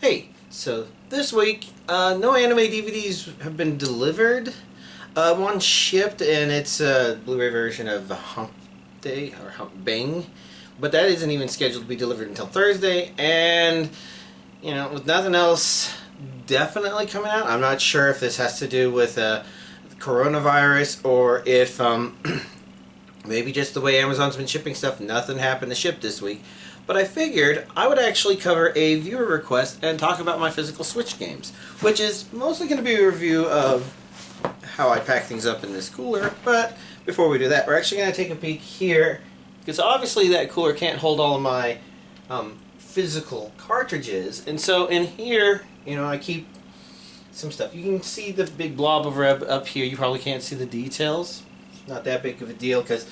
Hey, so this week, no anime DVDs have been delivered. One shipped, and it's a Blu-ray version of the Hump Day or Hump Bang, but that isn't even scheduled to be delivered until Thursday. And with nothing else definitely coming out, I'm not sure if this has to do with coronavirus or if maybe just the way Amazon's been shipping stuff. Nothing happened to ship this week. But I figured I would actually cover a viewer request and talk about my physical Switch games, which is mostly going to be a review of how I pack things up in this cooler. But before we do that, we're actually going to take a peek here, because obviously that cooler can't hold all of my physical cartridges. And so in here, I keep some stuff. You can see the big blob of red up here. You probably can't see the details. It's not that big of a deal because,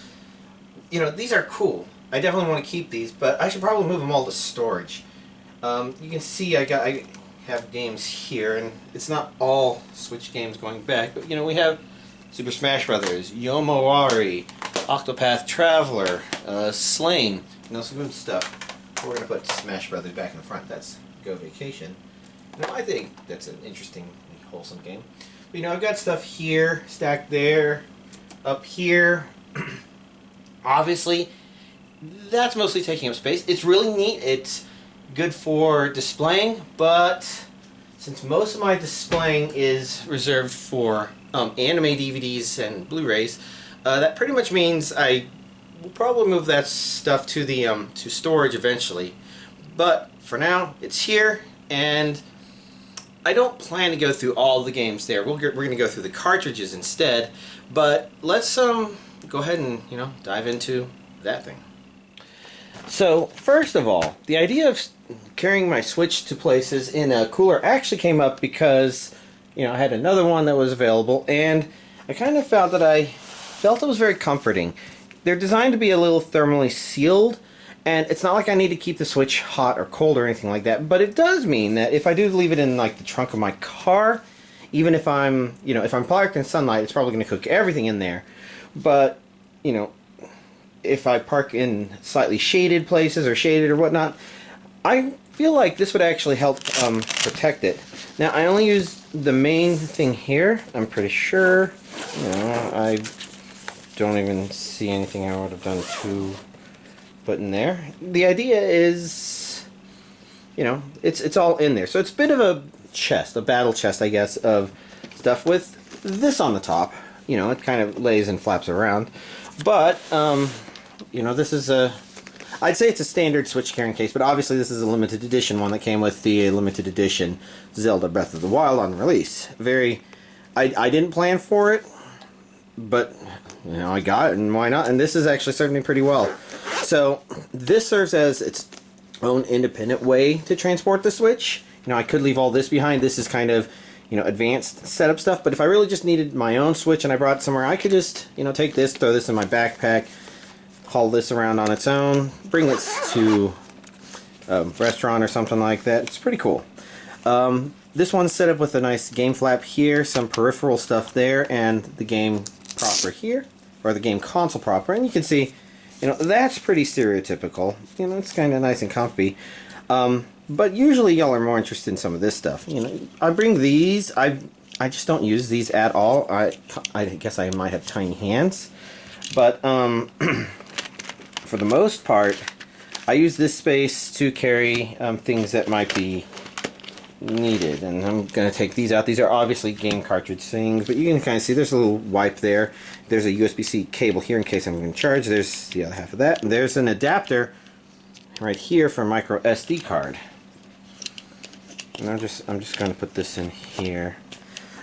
these are cool. I definitely want to keep these, but I should probably move them all to storage. You can see I have games here, and it's not all Switch games going back, but we have Super Smash Brothers, Yomawari, Octopath Traveler, Slain, some good stuff. We're going to put Smash Brothers back in the front. That's Go Vacation. I think that's an interesting, wholesome game. But I've got stuff here, stacked there, up here. Obviously, that's mostly taking up space. It's really neat. It's good for displaying, but since most of my displaying is reserved for anime DVDs and Blu-rays, that pretty much means I will probably move that stuff to the to storage eventually. But for now, it's here, and I don't plan to go through all the games there. We're going to go through the cartridges instead. But let's go ahead and dive into that thing. So, first of all, the idea of carrying my Switch to places in a cooler actually came up because, I had another one that was available, and I kind of felt it was very comforting. They're designed to be a little thermally sealed, and it's not like I need to keep the Switch hot or cold or anything like that, but it does mean that if I do leave it in, the trunk of my car, even if I'm parked in sunlight, it's probably going to cook everything in there. But, if I park in slightly shaded places or shaded or whatnot, I feel like this would actually help protect it. Now, I only use the main thing here. I'm pretty sure. I don't even see anything I would have done to put in there. The idea is, it's all in there. So it's a bit of a chest, a battle chest, I guess, of stuff with this on the top. It kind of lays and flaps around. But, this is I'd say it's a standard Switch carrying case, but obviously this is a limited edition one that came with the limited edition Zelda Breath of the Wild on release. I didn't plan for it, but, I got it, and why not? And this is actually serving me pretty well. So, this serves as its own independent way to transport the Switch. I could leave all this behind. This is kind of, advanced setup stuff, but if I really just needed my own Switch and I brought it somewhere, I could just, take this, throw this in my backpack, haul this around on its own, bring this to a restaurant or something like that. It's pretty cool. This one's set up with a nice game flap here, some peripheral stuff there, and the game proper here, or the game console proper. And you can see, that's pretty stereotypical. It's kind of nice and comfy. But usually y'all are more interested in some of this stuff. I bring these. I just don't use these at all. I guess I might have tiny hands. But for the most part, I use this space to carry things that might be needed. And I'm going to take these out. These are obviously game cartridge things, but you can kind of see there's a little wipe there. There's a USB-C cable here in case I'm going to charge. There's the other half of that. And there's an adapter right here for a micro SD card. And I'm just going to put this in here.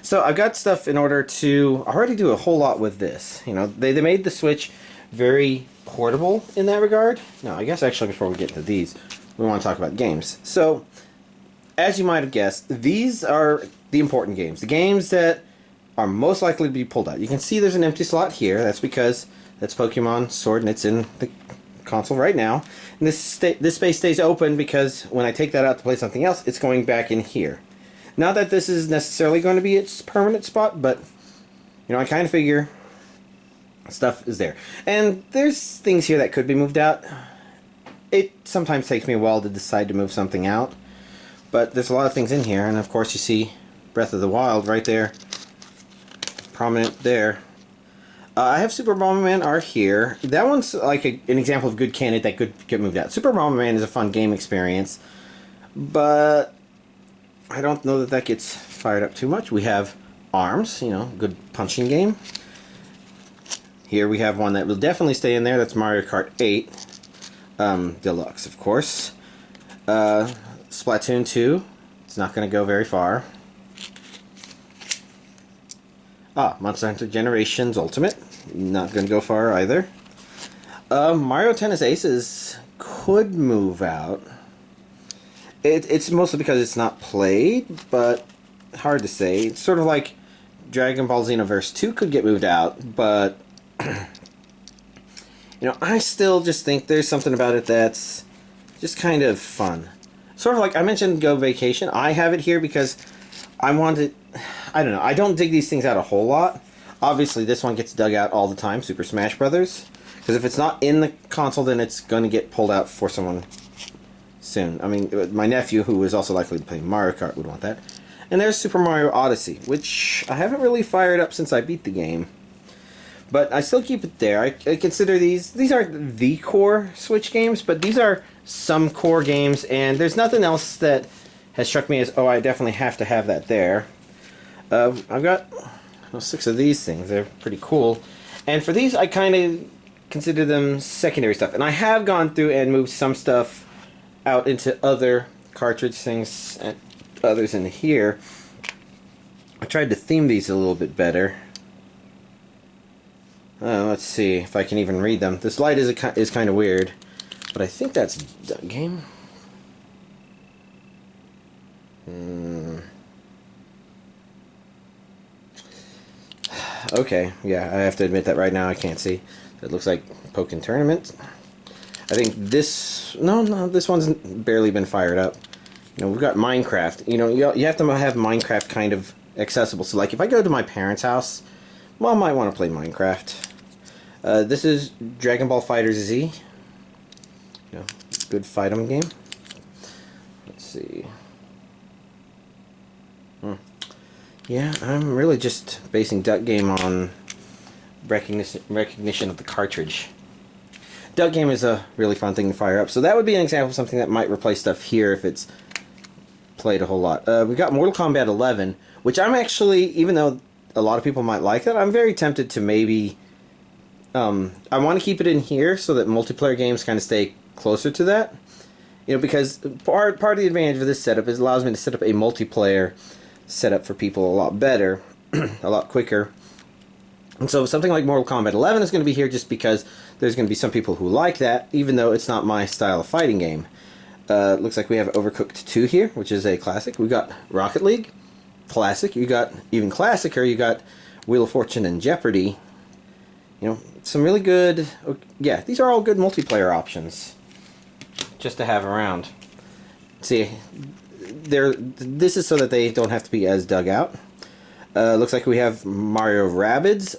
So I've got stuff in order to already do a whole lot with this. They made the Switch very portable in that regard. Now, I guess actually before we get to these, we want to talk about games. So, as you might have guessed, these are the important games. The games that are most likely to be pulled out. You can see there's an empty slot here. That's because that's Pokemon Sword and it's in the console right now. And this space stays open because when I take that out to play something else, it's going back in here. Not that this is necessarily going to be its permanent spot, but I kind of figure stuff is there. And there's things here that could be moved out. It sometimes takes me a while to decide to move something out. But there's a lot of things in here, and of course you see Breath of the Wild right there, prominent there. I have Super Bomberman R here. That one's like an example of a good candidate that could get moved out. Super Bomberman is a fun game experience, but I don't know that that gets fired up too much. We have ARMS, you know, good punching game. Here we have one that will definitely stay in there. That's Mario Kart 8 Deluxe, of course. Splatoon 2. It's not going to go very far. Monster Hunter Generations Ultimate. Not going to go far either. Mario Tennis Aces could move out. It's mostly because it's not played, but hard to say. It's sort of like Dragon Ball Xenoverse 2 could get moved out, but you know, I still just think there's something about it that's just kind of fun. Sort of like I mentioned Go Vacation. I have it here because I wanted... I don't know. I don't dig these things out a whole lot. Obviously, this one gets dug out all the time, Super Smash Brothers. Because if it's not in the console, then it's going to get pulled out for someone soon. I mean, my nephew, who is also likely to play Mario Kart, would want that. And there's Super Mario Odyssey, which I haven't really fired up since I beat the game. But I still keep it there. I consider these aren't the core Switch games, but these are some core games, and there's nothing else that has struck me as, oh, I definitely have to have that there. I've got 6 of these things. They're pretty cool. And for these, I kind of consider them secondary stuff. And I have gone through and moved some stuff out into other cartridge things and others in here. I tried to theme these a little bit better. Let's see if I can even read them. This light is kind of weird, but I think that's Duck Game. Okay, yeah, I have to admit that right now I can't see. It looks like Pokken Tournament. I think this... No, this one's barely been fired up. You know, we've got Minecraft. You know, you have to have Minecraft kind of accessible. So, like, if I go to my parents' house, Mom might want to play Minecraft. This is Dragon Ball FighterZ. You know, good fight 'em game. Let's see. Yeah, I'm really just basing Duck Game on recognition of the cartridge. Duck Game is a really fun thing to fire up, so that would be an example of something that might replace stuff here if it's played a whole lot. We've got Mortal Kombat 11, which I'm actually, even though a lot of people might like that, I'm very tempted to maybe... I want to keep it in here so that multiplayer games kind of stay closer to that. You know, because part of the advantage of this setup is it allows me to set up a multiplayer setup for people a lot better, a lot quicker. And so something like Mortal Kombat 11 is going to be here just because there's going to be some people who like that, even though it's not my style of fighting game. Looks like we have Overcooked 2 here, which is a classic. We got Rocket League, classic. You got even classicer. You got Wheel of Fortune and Jeopardy. You know, some really good. Yeah, these are all good multiplayer options just to have around. See, this is so that they don't have to be as dug out. Looks like we have Mario Rabbids.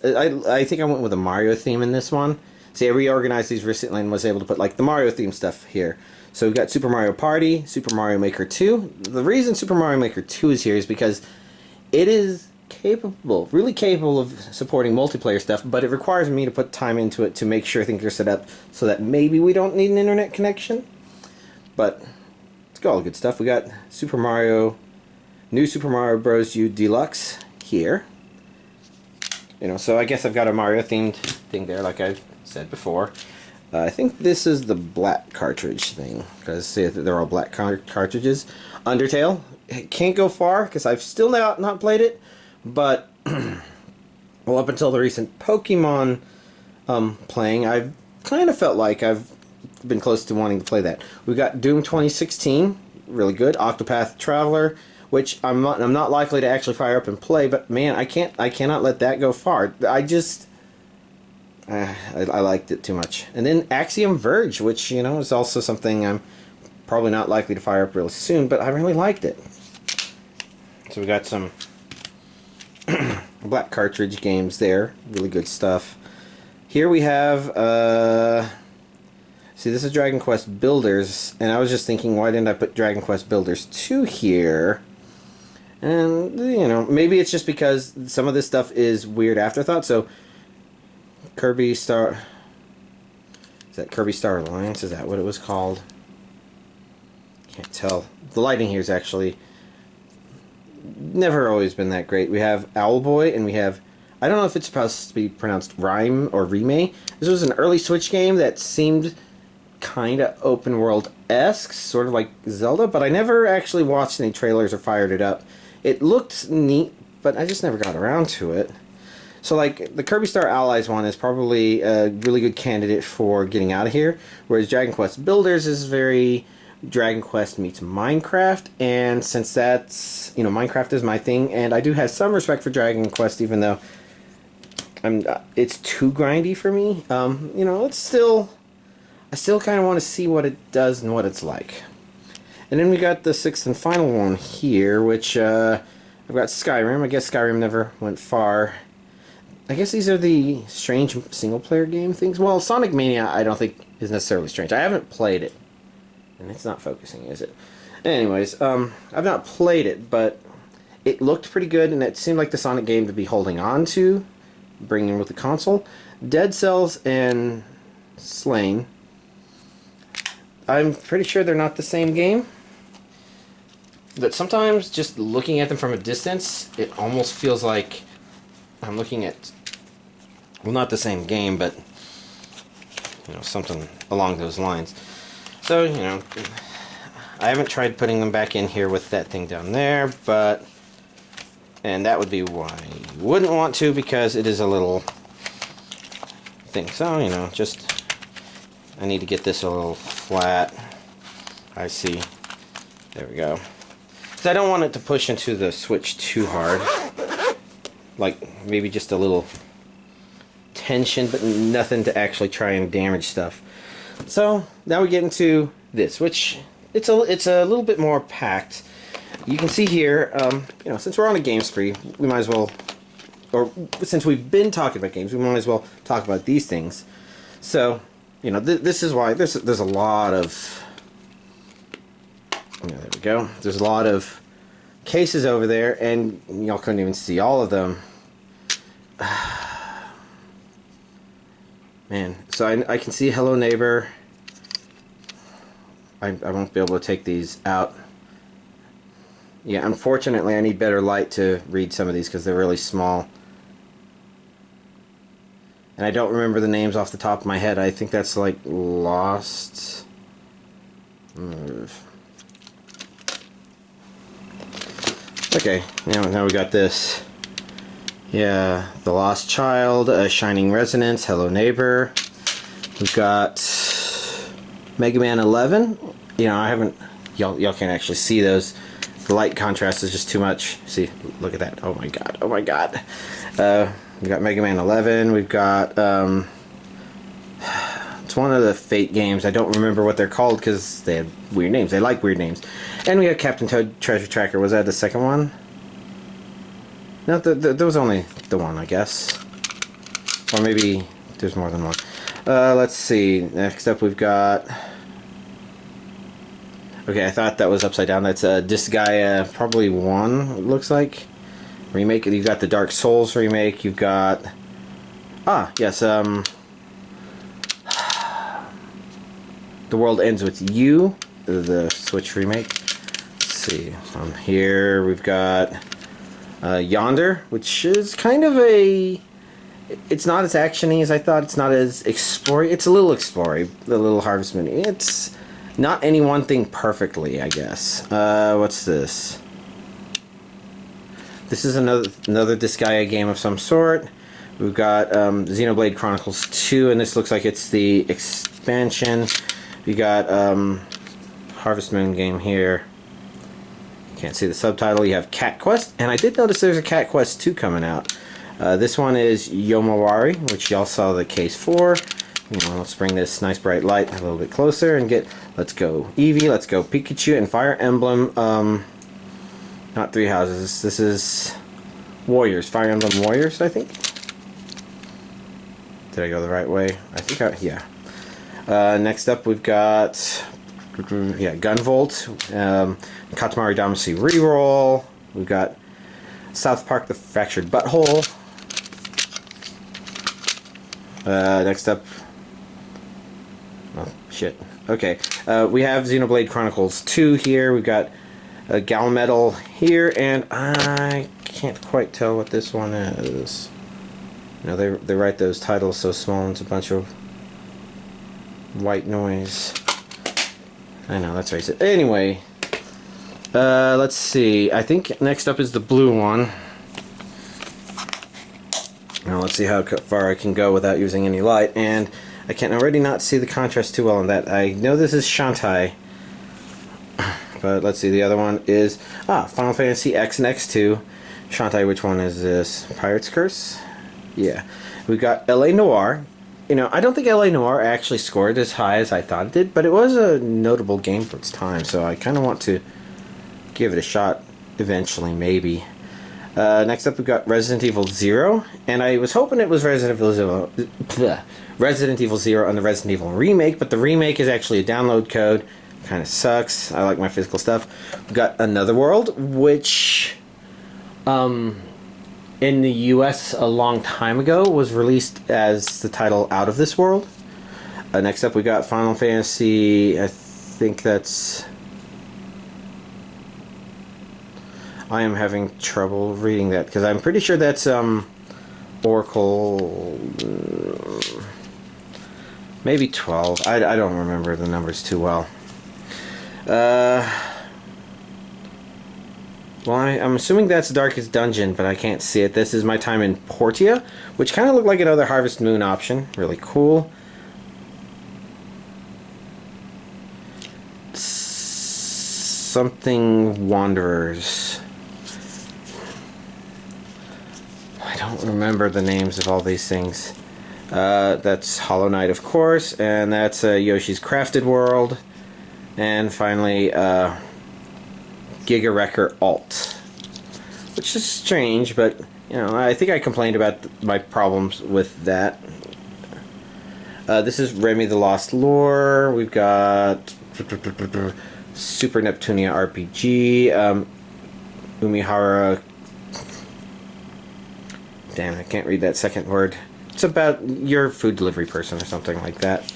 I think I went with a Mario theme in this one. See, I reorganized these recently and was able to put like the Mario theme stuff here. So we've got Super Mario Party, Super Mario Maker 2. The reason Super Mario Maker 2 is here is because it is capable, really capable of supporting multiplayer stuff, but it requires me to put time into it to make sure things are set up so that maybe we don't need an internet connection. But it's got all the good stuff. We got New Super Mario Bros. U Deluxe here. You know, so I guess I've got a Mario themed thing there, like I've said before. I think this is the black cartridge thing, because see, they're all black cartridges. Undertale, it can't go far because I've still not played it, but well, up until the recent Pokemon playing, I've kind of felt like I've been close to wanting to play that. We've got Doom 2016, really good. Octopath Traveler, which I'm not likely to actually fire up and play, but man, I cannot let that go far. I liked it too much. And then Axiom Verge, which, you know, is also something I'm probably not likely to fire up real soon, but I really liked it. So we got some black cartridge games there. Really good stuff. Here we have See, this is Dragon Quest Builders, and I was just thinking, why didn't I put Dragon Quest Builders 2 here? And, you know, maybe it's just because some of this stuff is weird afterthought. So, Kirby Star... Is that Kirby Star Alliance? Is that what it was called? Can't tell. The lighting here is actually never always been that great. We have Owlboy, and we have... I don't know if it's supposed to be pronounced Rhyme or Rime. This was an early Switch game that seemed kind of open world-esque, sort of like Zelda, but I never actually watched any trailers or fired it up. It looked neat, but I just never got around to it. So, like, the Kirby Star Allies one is probably a really good candidate for getting out of here, whereas Dragon Quest Builders is very Dragon Quest meets Minecraft, and since that's, you know, Minecraft is my thing, and I do have some respect for Dragon Quest, even though it's too grindy for me. You know, I still kind of want to see what it does and what it's like. And then we got the sixth and final one here, which I've got Skyrim. I guess Skyrim never went far. I guess these are the strange single-player game things. Well, Sonic Mania I don't think is necessarily strange. I haven't played it. And it's not focusing, is it? Anyways, I've not played it, but it looked pretty good, and it seemed like the Sonic game to be holding on to, bringing with the console. Dead Cells and Slain. I'm pretty sure they're not the same game. But sometimes, just looking at them from a distance, it almost feels like I'm looking at... Well, not the same game, but... You know, something along those lines. So, you know... I haven't tried putting them back in here with that thing down there, but... And that would be why you wouldn't want to, because it is a little... thing. So, you know, just... I need to get this a little flat. I see. There we go. Because I don't want it to push into the Switch too hard. Like, maybe just a little tension, but nothing to actually try and damage stuff. So, now we get into this, which it's a little bit more packed. You can see here, you know, since we're on a game spree, we might as well, or since we've been talking about games, we might as well talk about these things. So, you know, this is why there's a lot of... Yeah, there we go. There's a lot of cases over there, and y'all couldn't even see all of them. Man, so I can see Hello Neighbor. I won't be able to take these out. Yeah, unfortunately I need better light to read some of these because they're really small. And I don't remember the names off the top of my head. I think that's like Lost... Okay, now we got this. Yeah, The Lost Child, A Shining Resonance, Hello Neighbor. We've got Mega Man 11. You know, I haven't... Y'all can't actually see those. The light contrast is just too much. See, look at that. Oh my god, oh my god. We've got Mega Man 11. We've got... it's one of the Fate games. I don't remember what they're called because they have weird names. They like weird names. And we have Captain Toad Treasure Tracker. Was that the second one? No, there was only the one, I guess. Or maybe there's more than one. Let's see. Next up we've got... Okay, I thought that was upside down. That's Disgaea probably 1, it looks like. Remake. You've got the Dark Souls remake. You've got... Ah, yes, The World Ends With You, the Switch remake. Let's see. Here we've got Yonder, which is kind of a... It's not as actiony as I thought. It's not as exploring. It's a little exploring. The little Harvest Moon. It's not any one thing perfectly, I guess. What's this? This is another Disgaea game of some sort. We've got Xenoblade Chronicles 2, and this looks like it's the expansion. We got Harvest Moon game here. Can't see the subtitle. You have Cat Quest, and I did notice there's a Cat Quest 2 coming out. This one is Yomawari, which y'all saw the case for. You know, let's bring this nice bright light a little bit closer and get... Let's go Eevee, let's go Pikachu, and Fire Emblem... not Three Houses. This is Warriors. Fire Emblem Warriors, I think. Did I go the right way? I think yeah. Next up, we've got Gunvolt, Katamari Damacy Reroll. We've got South Park: The Fractured Butthole. Next up, oh shit. Okay, we have Xenoblade Chronicles 2 here. We've got Galmetal here, and I can't quite tell what this one is. You know, they write those titles so small, and it's a bunch of white noise. I know, that's racist. Anyway, let's see. I think next up is the blue one. Now let's see how far I can go without using any light, and I can already not see the contrast too well on that. I know this is Shantae, but let's see, the other one is Final Fantasy X and X2. Shantae, which one is this? Pirate's Curse? Yeah. We've got L.A. Noire. You know, I don't think L.A. Noire actually scored as high as I thought it did, but it was a notable game for its time, so I kind of want to give it a shot eventually, maybe. Next up, we've got Resident Evil 0, and I was hoping it was Resident Evil 0 and the Resident Evil remake, but the remake is actually a download code. Kind of sucks. I like my physical stuff. We've got Another World, which in the US a long time ago was released as the title Out of This World. Next up, we got Final Fantasy, I think that's... I am having trouble reading that because I'm pretty sure that's Oracle, maybe 12. I don't remember the numbers too well. Well, I'm assuming that's Darkest Dungeon, but I can't see it. This is My Time in Portia, which kind of looked like another Harvest Moon option. Really cool. Something Wanderers. I don't remember the names of all these things. That's Hollow Knight, of course, and that's Yoshi's Crafted World. And finally, Giga Wrecker Alt. Which is strange, but, you know, I think I complained about my problems with that. This is Remy the Lost Lore. We've got Super Neptunia RPG, Umihara... Damn, I can't read that second word. It's about your food delivery person or something like that.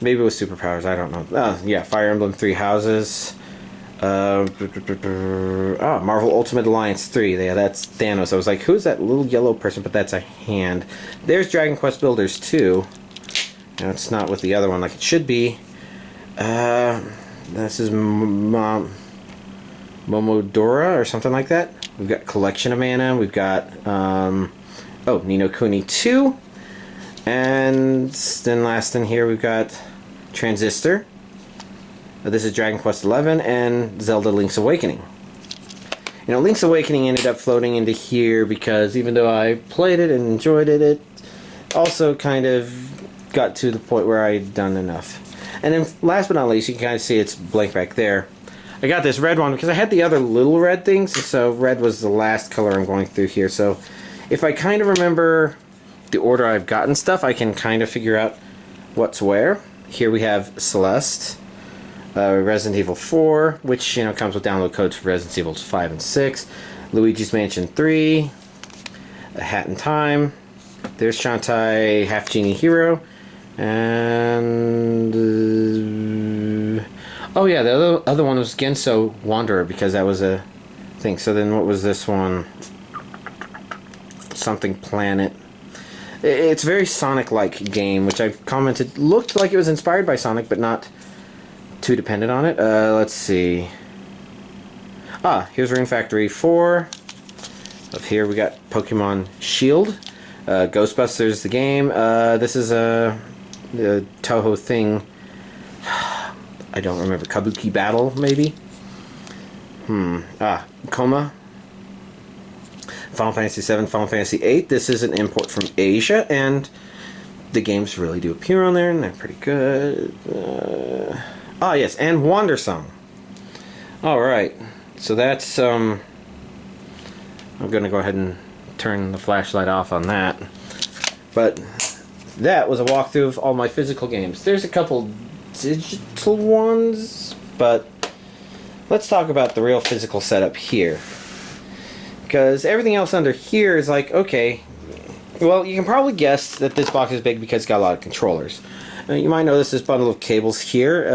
Maybe with superpowers, I don't know. Oh, yeah, Fire Emblem Three Houses. Marvel Ultimate Alliance 3. Yeah, that's Thanos. I was like, who's that little yellow person? But that's a hand. There's Dragon Quest Builders 2. Now, it's not with the other one like it should be. This is Momodora or something like that. We've got Collection of Mana. We've got, Ni no Kuni 2. And then last in here we've got Transistor. This is Dragon Quest XI and Zelda Link's Awakening. You know, Link's Awakening ended up floating into here because even though I played it and enjoyed it, it also kind of got to the point where I'd done enough. And then last but not least, you can kind of see it's blank back there. I got this red one because I had the other little red things, so red was the last color I'm going through here. So if I kind of remember the order I've gotten stuff, I can kind of figure out what's where. Here we have Celeste, Resident Evil 4, which, you know, comes with download codes for Resident Evil 5 and 6, Luigi's Mansion 3, A Hat in Time, there's Shantae Half Genie Hero, and oh yeah, the other one was Genso Wanderer because that was a thing. So then what was this one? Something Planet. It's a very Sonic-like game, which I've commented looked like it was inspired by Sonic, but not too dependent on it. Let's see. Here's Rune Factory 4. Up here we got Pokemon Shield. Ghostbusters the game. This is a Toho thing. I don't remember. Kabuki Battle, maybe? Coma. Final Fantasy VII, Final Fantasy VIII. This is an import from Asia, and the games really do appear on there, and they're pretty good. Yes, and Wandersong. Alright, so that's, I'm gonna go ahead and turn the flashlight off on that. But that was a walkthrough of all my physical games. There's a couple digital ones, but let's talk about the real physical setup here. Because everything else under here is like, okay, well, you can probably guess that this box is big because it's got a lot of controllers. You might notice this bundle of cables here.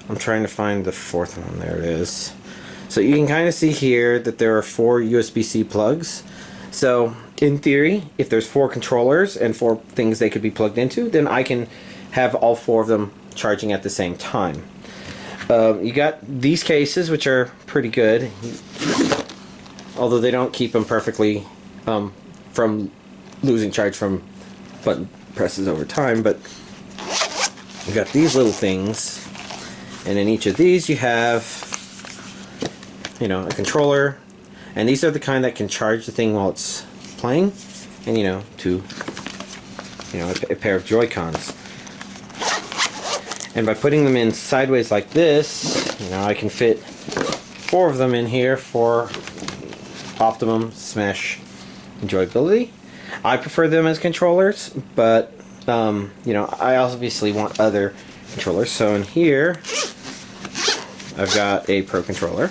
I'm trying to find the fourth one. There it is. So you can kind of see here that there are 4 USB-C plugs. So in theory, if there's 4 controllers and 4 things they could be plugged into, then I can have all 4 of them charging at the same time. You got these cases, which are pretty good, although they don't keep them perfectly from losing charge from button presses over time. But you got these little things, and in each of these you have, you know, a controller, and these are the kind that can charge the thing while it's playing, and a pair of Joy-Cons. And by putting them in sideways like this, I can fit 4 of them in here for optimum smash enjoyability. I prefer them as controllers, but I obviously want other controllers. So in here, I've got a Pro controller.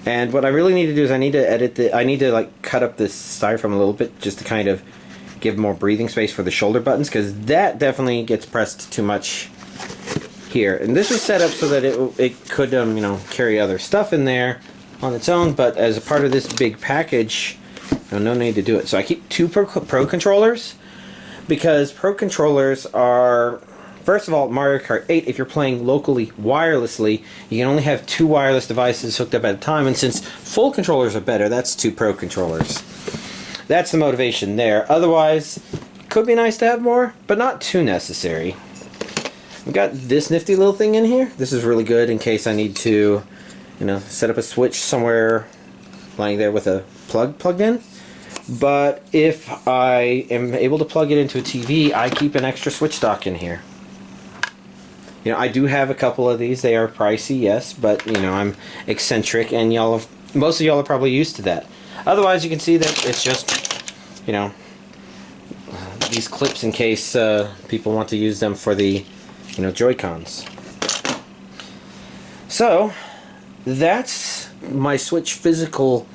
And what I really need to do is I need to like cut up this styrofoam a little bit just to kind of give more breathing space for the shoulder buttons, because that definitely gets pressed too much here. And this was set up so that it could carry other stuff in there on its own, but as a part of this big package, no need to do it. So I keep 2 Pro controllers, because Pro controllers are, first of all, Mario Kart 8, if you're playing locally wirelessly, you can only have 2 wireless devices hooked up at a time, and since full controllers are better, that's 2 Pro controllers. That's the motivation there. Otherwise, it could be nice to have more, but not too necessary. We've got this nifty little thing in here. This is really good in case I need to, set up a switch somewhere lying there with a plug plugged in. But if I am able to plug it into a TV, I keep an extra switch dock in here. I do have a couple of these. They are pricey, yes, but I'm eccentric, and most of y'all are probably used to that. Otherwise, you can see that it's just, these clips in case people want to use them for the, Joy-Cons. So, that's my Switch physical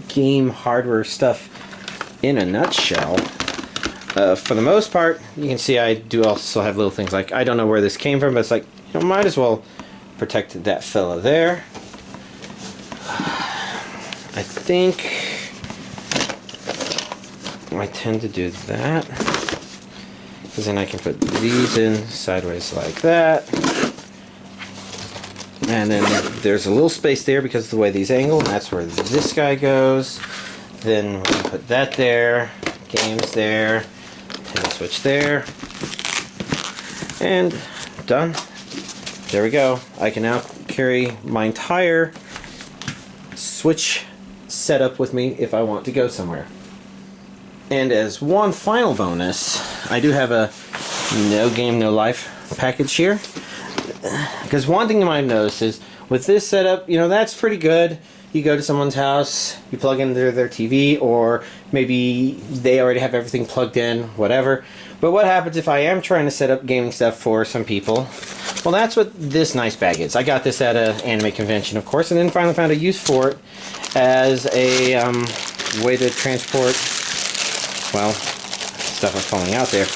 game hardware stuff in a nutshell. For the most part, you can see I do also have little things like, I don't know where this came from, but it's like, might as well protect that fella there. I think I tend to do that, because then I can put these in sideways like that, and then there's a little space there because of the way these angle, and that's where this guy goes. Then we can put that there, games there, and switch there, and done. There we go. I can now carry my entire Switch setup with me if I want to go somewhere. And as one final bonus, I do have a No Game No Life package here, because one thing you might notice is with this setup, that's pretty good. You go to someone's house, you plug in their TV, or maybe they already have everything plugged in, whatever. But what happens if I am trying to set up gaming stuff for some people? Well, that's what this nice bag is. I got this at an anime convention, of course, and then finally found a use for it as a way to transport, well, stuff that's falling out there.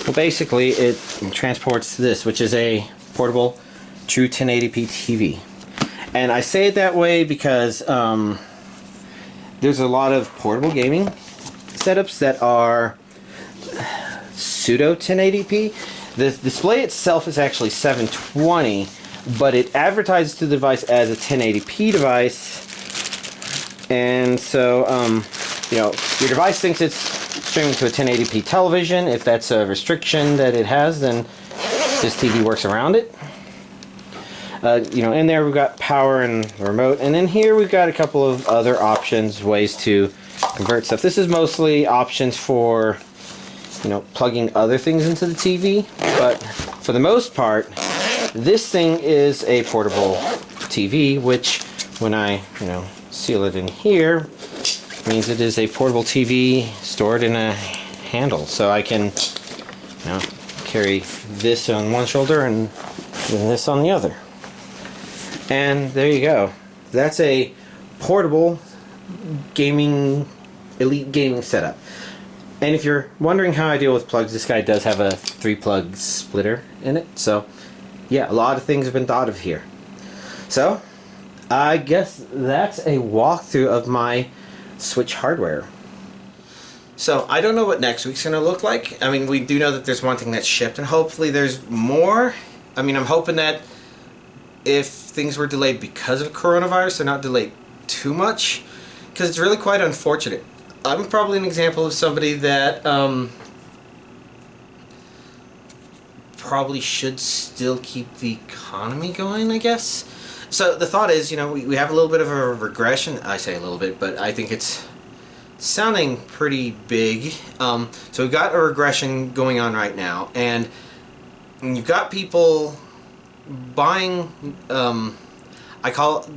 Well, basically, it transports this, which is a portable True 1080p TV. And I say it that way because there's a lot of portable gaming setups that are pseudo 1080p. The display itself is actually 720, but it advertises to the device as a 1080p device, and so your device thinks it's streaming to a 1080p television. If that's a restriction that it has, then this TV works around it. In there we've got power and the remote, and then here we've got a couple of other options, ways to convert stuff. This is mostly options for plugging other things into the TV, but for the most part, this thing is a portable TV, which when I, seal it in here, means it is a portable TV stored in a handle. So I can, carry this on one shoulder and this on the other. And there you go. That's a portable elite gaming setup. And if you're wondering how I deal with plugs, this guy does have a 3-plug splitter in it. So yeah, a lot of things have been thought of here. So I guess that's a walkthrough of my Switch hardware. So I don't know what next week's going to look like. I mean, we do know that there's one thing that's shipped, and hopefully there's more. I mean, I'm hoping that if things were delayed because of coronavirus, they're not delayed too much, because it's really quite unfortunate. I'm probably an example of somebody that probably should still keep the economy going, I guess. So the thought is, we have a little bit of a regression. I say a little bit, but I think it's sounding pretty big. So we've got a regression going on right now, and you've got people buying,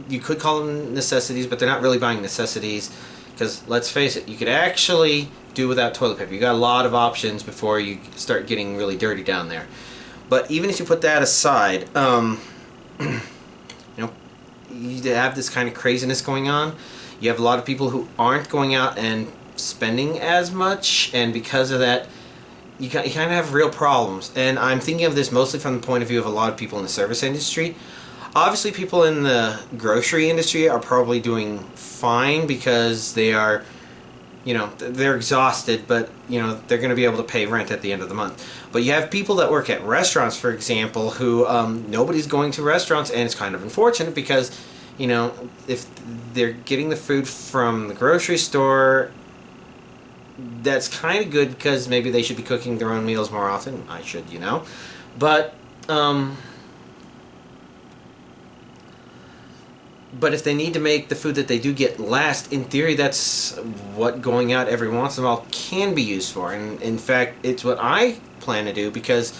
you could call them necessities, but they're not really buying necessities, because let's face it, you could actually do without toilet paper. You got a lot of options before you start getting really dirty down there. But even if you put that aside, you have this kind of craziness going on. You have a lot of people who aren't going out and spending as much, and because of that, you kind of have real problems. And I'm thinking of this mostly from the point of view of a lot of people in the service industry. Obviously, people in the grocery industry are probably doing fine because they are, they're exhausted, but, they're going to be able to pay rent at the end of the month. But you have people that work at restaurants, for example, who nobody's going to restaurants, and it's kind of unfortunate because, if they're getting the food from the grocery store, that's kind of good because maybe they should be cooking their own meals more often. I should, But, but if they need to make the food that they do get last, in theory, that's what going out every once in a while can be used for. And in fact, it's what I plan to do, because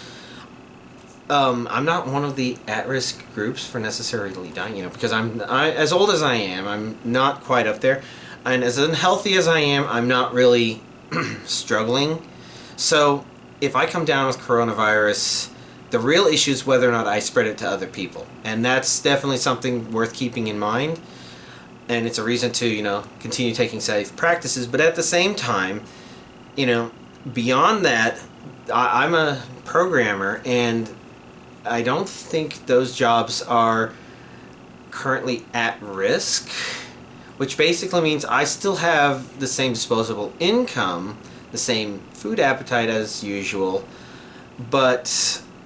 I'm not one of the at-risk groups for necessarily dying, because I as old as I am, I'm not quite up there. And as unhealthy as I am, I'm not really struggling. So if I come down with coronavirus, the real issue is whether or not I spread it to other people. And that's definitely something worth keeping in mind. And it's a reason to, continue taking safe practices. But at the same time, beyond that, I'm a programmer, and I don't think those jobs are currently at risk, which basically means I still have the same disposable income, the same food appetite as usual,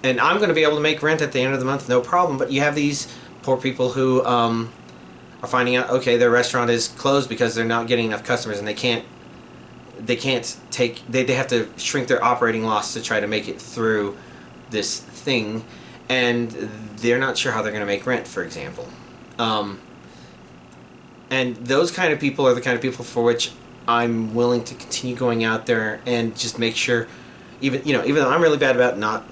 and I'm going to be able to make rent at the end of the month, no problem. But you have these poor people who are finding out, okay, their restaurant is closed because they're not getting enough customers, and they have to shrink their operating loss to try to make it through this thing, and they're not sure how they're going to make rent, for example. And those kind of people are the kind of people for which I'm willing to continue going out there and just make sure, even though I'm really bad about not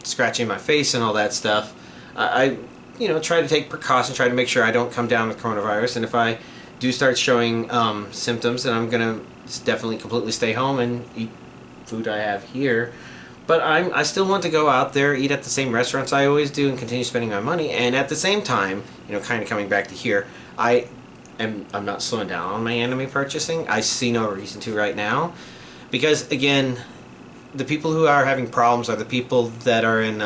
scratching my face and all that stuff, I try to take precautions, try to make sure I don't come down with coronavirus. And if I do start showing symptoms, then I'm going to definitely completely stay home and eat food I have here. But I still want to go out there, eat at the same restaurants I always do, and continue spending my money. And at the same time, kind of coming back to here, I'm not slowing down on my anime purchasing. I see no reason to right now, because again, the people who are having problems are the people that are in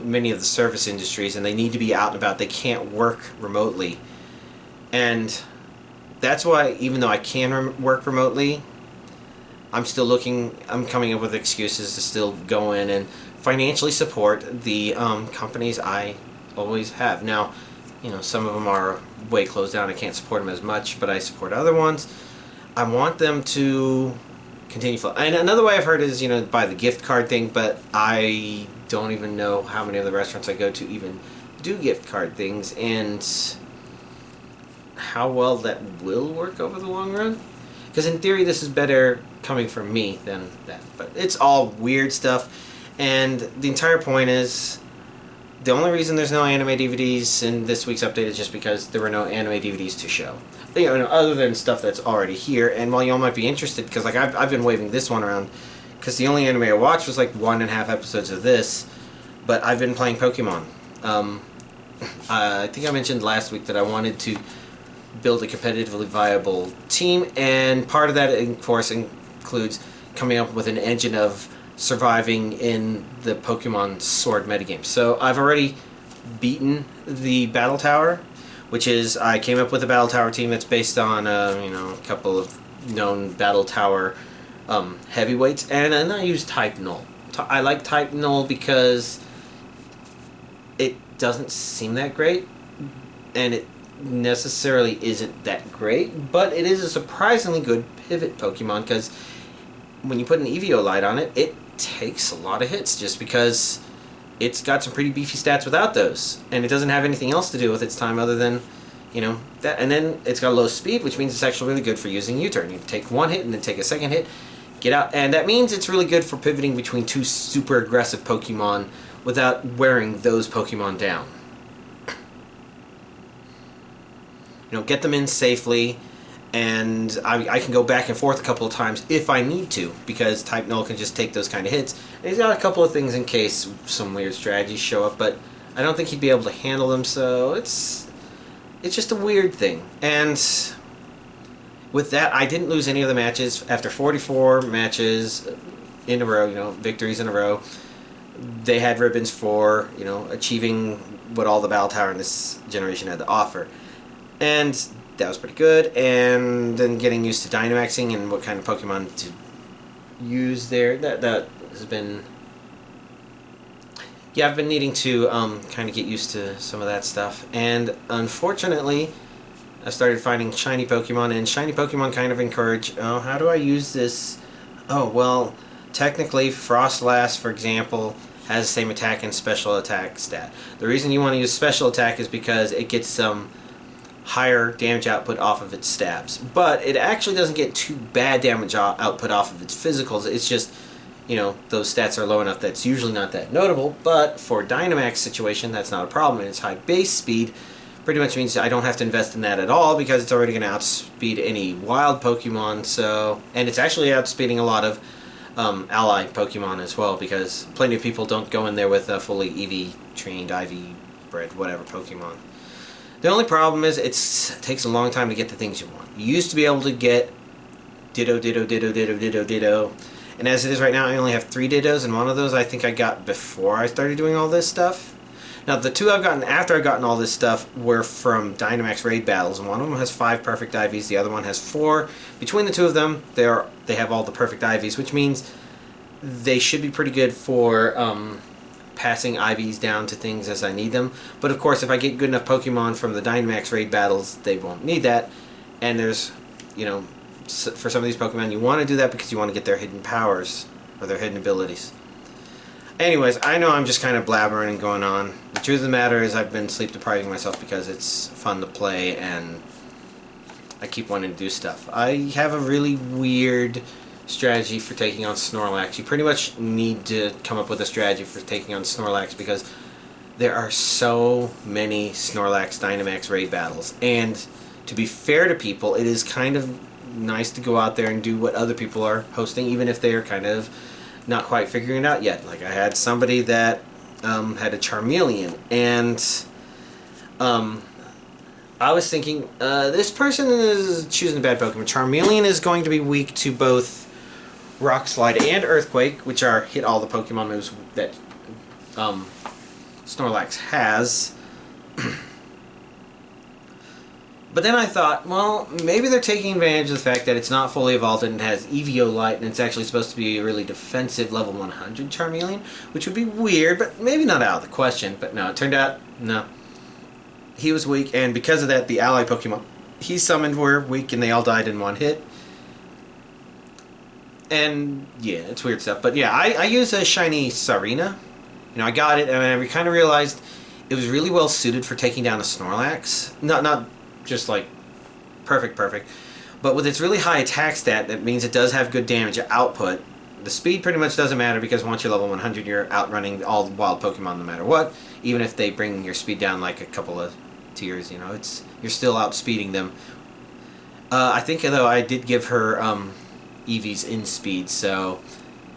many of the service industries, and they need to be out and about. They can't work remotely, and that's why, even though I can work remotely, I'm coming up with excuses to still go in and financially support the companies I always have. Now, some of them are way closed down. I can't support them as much, but I support other ones. I want them to continue flow. And another way I've heard is, buy the gift card thing, but I don't even know how many of the restaurants I go to even do gift card things, and how well that will work over the long run. Because in theory, this is better coming from me than that. But it's all weird stuff. And the entire point is, the only reason there's no anime DVDs in this week's update is just because there were no anime DVDs to show. You know, other than stuff that's already here. And while y'all might be interested, because like I've been waving this one around, because the only anime I watched was like 1.5 episodes of this, but I've been playing Pokemon. I think I mentioned last week that I wanted to build a competitively viable team, and part of that, of course, includes coming up with an engine of surviving in the Pokemon Sword metagame. So I've already beaten the Battle Tower, which is, I came up with a Battle Tower team that's based on a couple of known Battle Tower heavyweights, and then I use Type Null. I like Type Null because it doesn't seem that great, and it necessarily isn't that great, but it is a surprisingly good pivot Pokemon, because when you put an Eviolite on it, it takes a lot of hits just because it's got some pretty beefy stats without those, and it doesn't have anything else to do with its time other than that. And then it's got low speed, which means it's actually really good for using U-turn. You take one hit and then take a second hit, get out, and that means it's really good for pivoting between two super aggressive Pokemon without wearing those Pokemon down. Get them in safely, and I can go back and forth a couple of times if I need to, because Type Null can just take those kind of hits. And he's got a couple of things in case some weird strategies show up, but I don't think he'd be able to handle them, so it's just a weird thing. And with that, I didn't lose any of the matches. After 44 matches in a row, victories in a row, they had ribbons for, achieving what all the Battle Tower in this generation had to offer. And that was pretty good. And then getting used to Dynamaxing and what kind of Pokemon to use there, that has been... Yeah, I've been needing to kind of get used to some of that stuff. And unfortunately, I started finding shiny Pokemon, and shiny Pokemon kind of encourage, how do I use this? Oh, well, technically, Frostlass, for example, has the same attack and special attack stat. The reason you want to use special attack is because it gets some higher damage output off of its stabs. But it actually doesn't get too bad damage output off of its physicals. It's just, those stats are low enough that it's usually not that notable. But for Dynamax situation, that's not a problem. And its high base speed pretty much means I don't have to invest in that at all, because it's already going to outspeed any wild Pokemon. And it's actually outspeeding a lot of ally Pokemon as well, because plenty of people don't go in there with a fully EV trained, IV bred, whatever Pokemon. The only problem is it takes a long time to get the things you want. You used to be able to get Ditto, Ditto, Ditto, Ditto, Ditto, Ditto. And as it is right now, I only have 3 Dittos, and one of those I think I got before I started doing all this stuff. Now, the 2 I've gotten after I've gotten all this stuff were from Dynamax raid battles, and one of them has 5 perfect IVs, the other one has 4. Between the two of them, they have all the perfect IVs, which means they should be pretty good for passing IVs down to things as I need them. But of course, if I get good enough Pokemon from the Dynamax raid battles, they won't need that. And there's, for some of these Pokemon, you want to do that because you want to get their hidden powers or their hidden abilities. Anyways, I know I'm just kind of blabbering and going on. The truth of the matter is I've been sleep depriving myself because it's fun to play and I keep wanting to do stuff. I have a really weird strategy for taking on Snorlax. You pretty much need to come up with a strategy for taking on Snorlax, because there are so many Snorlax Dynamax raid battles, and to be fair to people, it is kind of nice to go out there and do what other people are hosting, even if they are kind of not quite figuring it out yet. Like I had somebody that had a Charmeleon, and I was thinking, this person is choosing a bad Pokemon. Charmeleon is going to be weak to both Rock Slide and Earthquake, which are hit all the Pokemon moves that Snorlax has. But then I thought, well, maybe they're taking advantage of the fact that it's not fully evolved and it has Eviolite, and it's actually supposed to be a really defensive level 100 Charmeleon, which would be weird, but maybe not out of the question. But no, it turned out, no. He was weak, and because of that, the ally Pokemon he summoned were weak, and they all died in one hit. And yeah, it's weird stuff. But yeah, I use a shiny Sarina. I got it, and I kind of realized it was really well suited for taking down a Snorlax. Not just like perfect, but with its really high attack stat, that means it does have good damage output. The speed pretty much doesn't matter because once you're level 100, you're outrunning all wild Pokemon no matter what. Even if they bring your speed down like a couple of tiers, you know, you're still outspeeding them. I think though I did give her Eevees in speed, so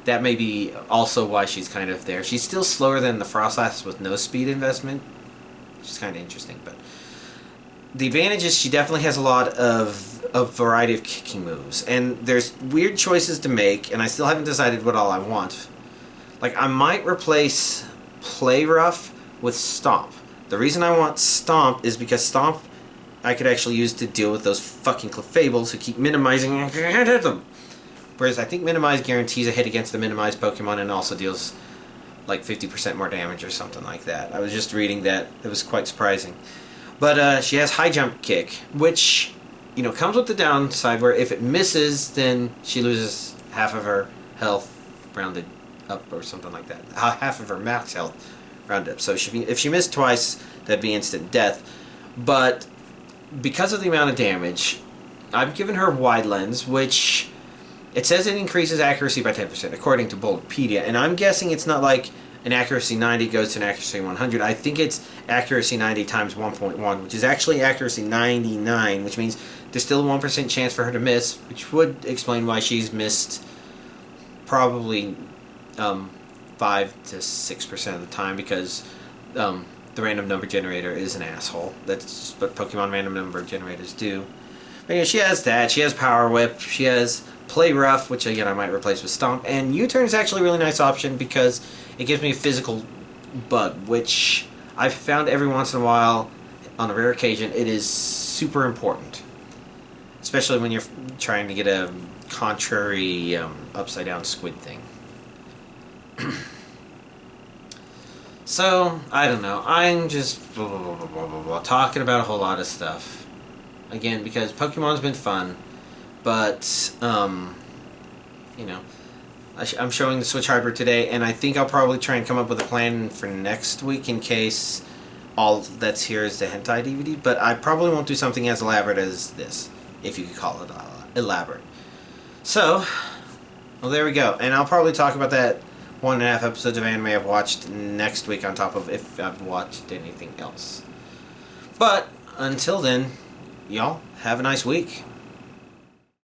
that may be also why she's kind of there. She's still slower than the Froslass with no speed investment, which is kind of interesting. But the advantage is she definitely has a lot of a variety of kicking moves, and there's weird choices to make, and I still haven't decided what all I want. Like, I might replace Play Rough with Stomp. The reason I want Stomp is because Stomp I could actually use to deal with those fucking Clefable who keep minimizing and I can't hit them. Whereas I think Minimize guarantees a hit against the minimized Pokemon and also deals like 50% more damage or something like that. I was just reading that. It was quite surprising. But she has High Jump Kick, which, you know, comes with the downside where if it misses, then she loses half of her health rounded up or something like that. Half of her max health rounded up. So if she missed twice, that'd be instant death. But because of the amount of damage, I've given her Wide Lens, which it says it increases accuracy by 10%, according to Bulbapedia. And I'm guessing it's not like an accuracy 90 goes to an accuracy 100. I think it's accuracy 90 times 1.1, which is actually accuracy 99, which means there's still a 1% chance for her to miss, which would explain why she's missed probably 5 to 6% of the time, because the random number generator is an asshole. That's just what Pokemon random number generators do. But yeah, she has that. She has Power Whip. She has Play Rough, which again I might replace with Stomp. And U-Turn is actually a really nice option because it gives me a physical bug, which I've found every once in a while, on a rare occasion, it is super important. Especially when you're trying to get a contrary upside down squid thing. So, I don't know. I'm just talking about a whole lot of stuff. Again, because Pokemon's been fun, but, you know, I'm showing the Switch Hybrid today, and I think I'll probably try and come up with a plan for next week in case all that's here is the Hentai DVD, but I probably won't do something as elaborate as this, if you could call it elaborate. So, well, there we go. And I'll probably talk about that 1.5 episodes of anime I've watched next week on top of if I've watched anything else. But, until then, y'all, have a nice week.